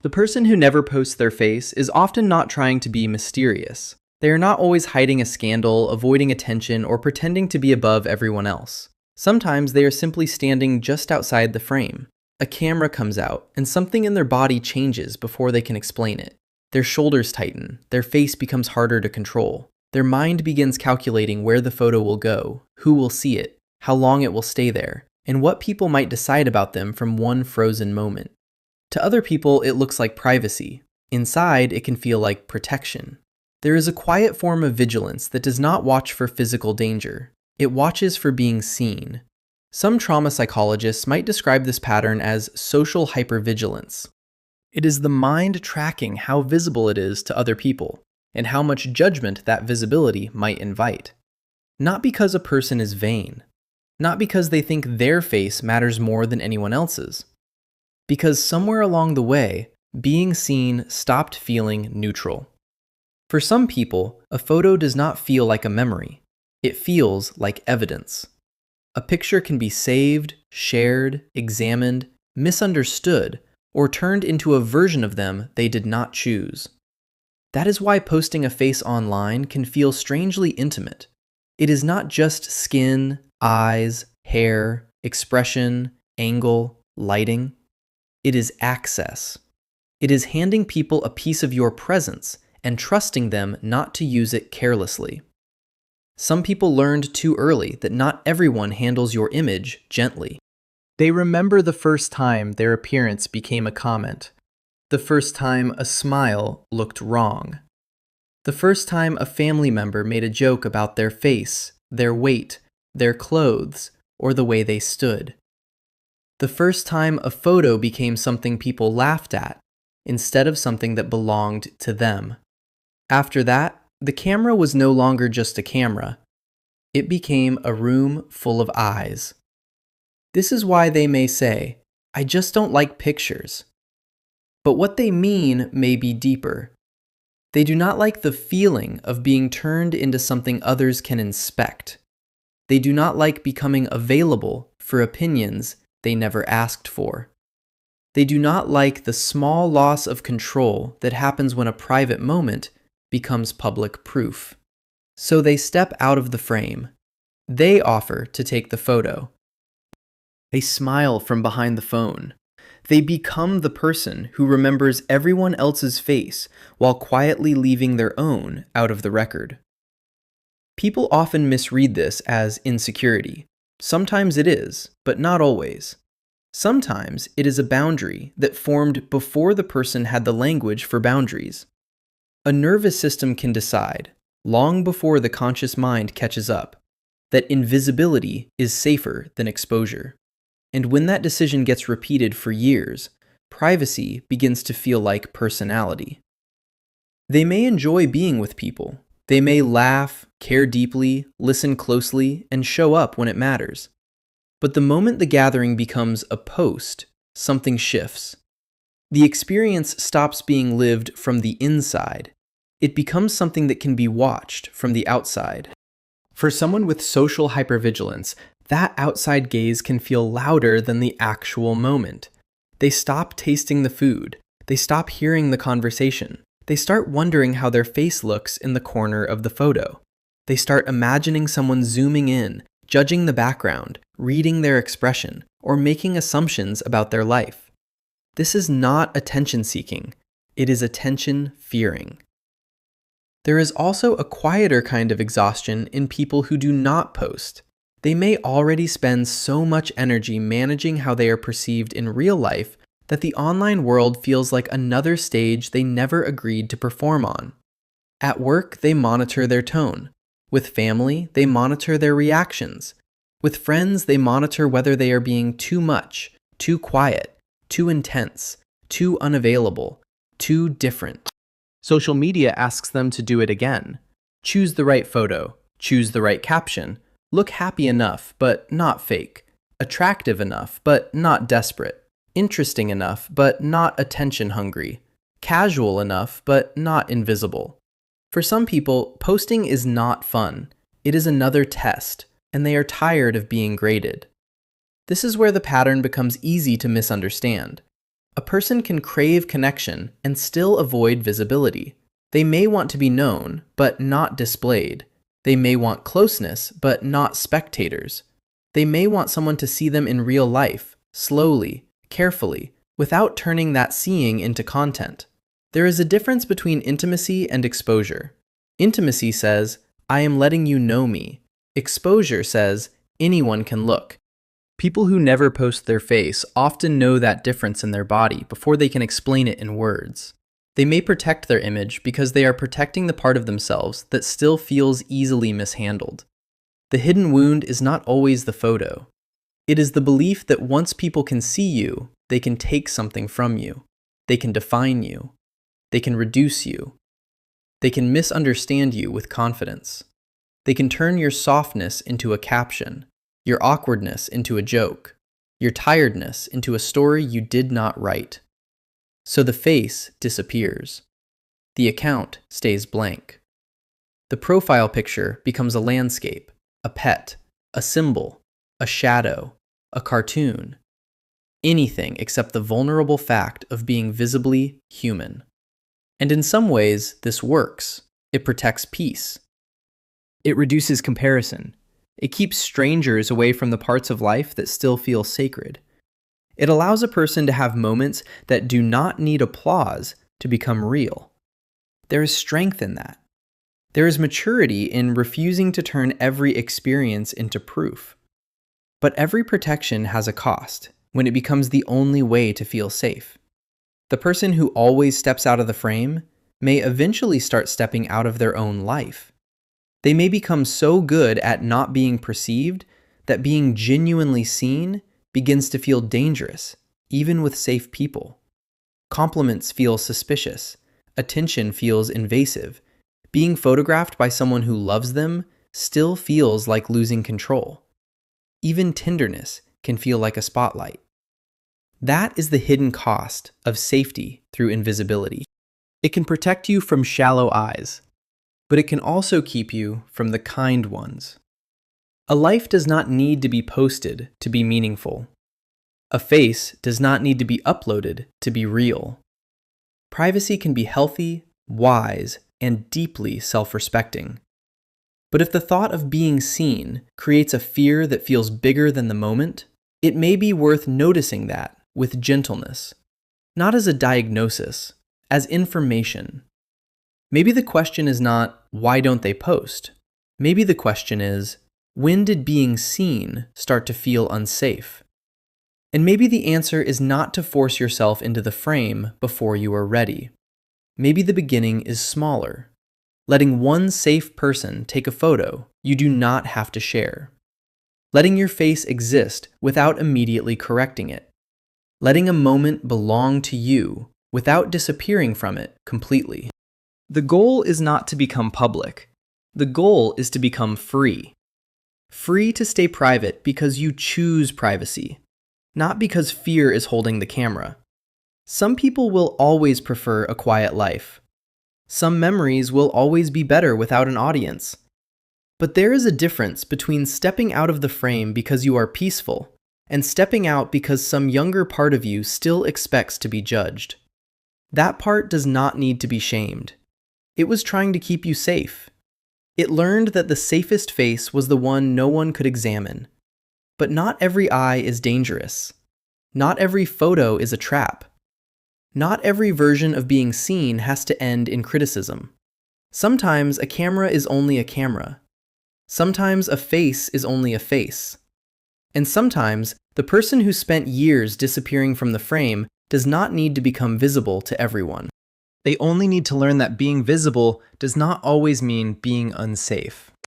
The person who never posts their face is often not trying to be mysterious. They are not always hiding a scandal, avoiding attention, or pretending to be above everyone else. Sometimes they are simply standing just outside the frame. A camera comes out, and something in their body changes before they can explain it. Their shoulders tighten, their face becomes harder to control. Their mind begins calculating where the photo will go, who will see it, how long it will stay there, and what people might decide about them from one frozen moment. To other people, it looks like privacy. Inside, it can feel like protection. There is a quiet form of vigilance that does not watch for physical danger. It watches for being seen. Some trauma psychologists might describe this pattern as social hypervigilance. It is the mind tracking how visible it is to other people, and how much judgment that visibility might invite. Not because a person is vain. Not because they think their face matters more than anyone else's. Because somewhere along the way, being seen stopped feeling neutral. For some people, a photo does not feel like a memory. It feels like evidence. A picture can be saved, shared, examined, misunderstood, or turned into a version of them they did not choose. That is why posting a face online can feel strangely intimate. It is not just skin, eyes, hair, expression, angle, lighting. It is access. It is handing people a piece of your presence and trusting them not to use it carelessly. Some people learned too early that not everyone handles your image gently. They remember the first time their appearance became a comment, the first time a smile looked wrong, the first time a family member made a joke about their face, their weight, their clothes, or the way they stood. The first time a photo became something people laughed at, instead of something that belonged to them. After that, the camera was no longer just a camera. It became a room full of eyes. This is why they may say, "I just don't like pictures." But what they mean may be deeper. They do not like the feeling of being turned into something others can inspect. They do not like becoming available for opinions they never asked for. They do not like the small loss of control that happens when a private moment becomes public proof. So they step out of the frame. They offer to take the photo. They smile from behind the phone. They become the person who remembers everyone else's face while quietly leaving their own out of the record. People often misread this as insecurity. Sometimes it is, but not always. Sometimes it is a boundary that formed before the person had the language for boundaries. A nervous system can decide, long before the conscious mind catches up, that invisibility is safer than exposure. And when that decision gets repeated for years, privacy begins to feel like personality. They may enjoy being with people. They may laugh, care deeply, listen closely, and show up when it matters. But the moment the gathering becomes a post, something shifts. The experience stops being lived from the inside. It becomes something that can be watched from the outside. For someone with social hypervigilance, that outside gaze can feel louder than the actual moment. They stop tasting the food. They stop hearing the conversation. They start wondering how their face looks in the corner of the photo. They start imagining someone zooming in, judging the background, reading their expression, or making assumptions about their life. This is not attention seeking. It is attention fearing. There is also a quieter kind of exhaustion in people who do not post. They may already spend so much energy managing how they are perceived in real life that the online world feels like another stage they never agreed to perform on. At work, they monitor their tone. With family, they monitor their reactions. With friends, they monitor whether they are being too much, too quiet, too intense, too unavailable, too different. Social media asks them to do it again. Choose the right photo, choose the right caption, look happy enough, but not fake, attractive enough, but not desperate, interesting enough, but not attention hungry, casual enough, but not invisible. For some people, posting is not fun. It is another test, and they are tired of being graded. This is where the pattern becomes easy to misunderstand. A person can crave connection and still avoid visibility. They may want to be known, but not displayed. They may want closeness, but not spectators. They may want someone to see them in real life, slowly, carefully, without turning that seeing into content. There is a difference between intimacy and exposure. Intimacy says, I am letting you know me. Exposure says, anyone can look. People who never post their face often know that difference in their body before they can explain it in words. They may protect their image because they are protecting the part of themselves that still feels easily mishandled. The hidden wound is not always the photo. It is the belief that once people can see you, they can take something from you. They can define you. They can reduce you. They can misunderstand you with confidence. They can turn your softness into a caption, your awkwardness into a joke, your tiredness into a story you did not write. So the face disappears. The account stays blank. The profile picture becomes a landscape, a pet, a symbol, a shadow, a cartoon. Anything except the vulnerable fact of being visibly human. And in some ways, this works. It protects peace. It reduces comparison. It keeps strangers away from the parts of life that still feel sacred. It allows a person to have moments that do not need applause to become real. There is strength in that. There is maturity in refusing to turn every experience into proof. But every protection has a cost when it becomes the only way to feel safe. The person who always steps out of the frame may eventually start stepping out of their own life. They may become so good at not being perceived that being genuinely seen begins to feel dangerous, even with safe people. Compliments feel suspicious. Attention feels invasive. Being photographed by someone who loves them still feels like losing control. Even tenderness can feel like a spotlight. That is the hidden cost of safety through invisibility. It can protect you from shallow eyes, but it can also keep you from the kind ones. A life does not need to be posted to be meaningful. A face does not need to be uploaded to be real. Privacy can be healthy, wise, and deeply self-respecting. But if the thought of being seen creates a fear that feels bigger than the moment, it may be worth noticing that with gentleness, not as a diagnosis, as information. Maybe the question is not, why don't they post? Maybe the question is, when did being seen start to feel unsafe? And maybe the answer is not to force yourself into the frame before you are ready. Maybe the beginning is smaller, letting one safe person take a photo you do not have to share. Letting your face exist without immediately correcting it. Letting a moment belong to you without disappearing from it completely. The goal is not to become public. The goal is to become free. Free to stay private because you choose privacy, not because fear is holding the camera. Some people will always prefer a quiet life. Some memories will always be better without an audience. But there is a difference between stepping out of the frame because you are peaceful and stepping out because some younger part of you still expects to be judged. That part does not need to be shamed. It was trying to keep you safe. It learned that the safest face was the one no one could examine. But not every eye is dangerous. Not every photo is a trap. Not every version of being seen has to end in criticism. Sometimes a camera is only a camera. Sometimes a face is only a face. And sometimes the person who spent years disappearing from the frame does not need to become visible to everyone. They only need to learn that being visible does not always mean being unsafe.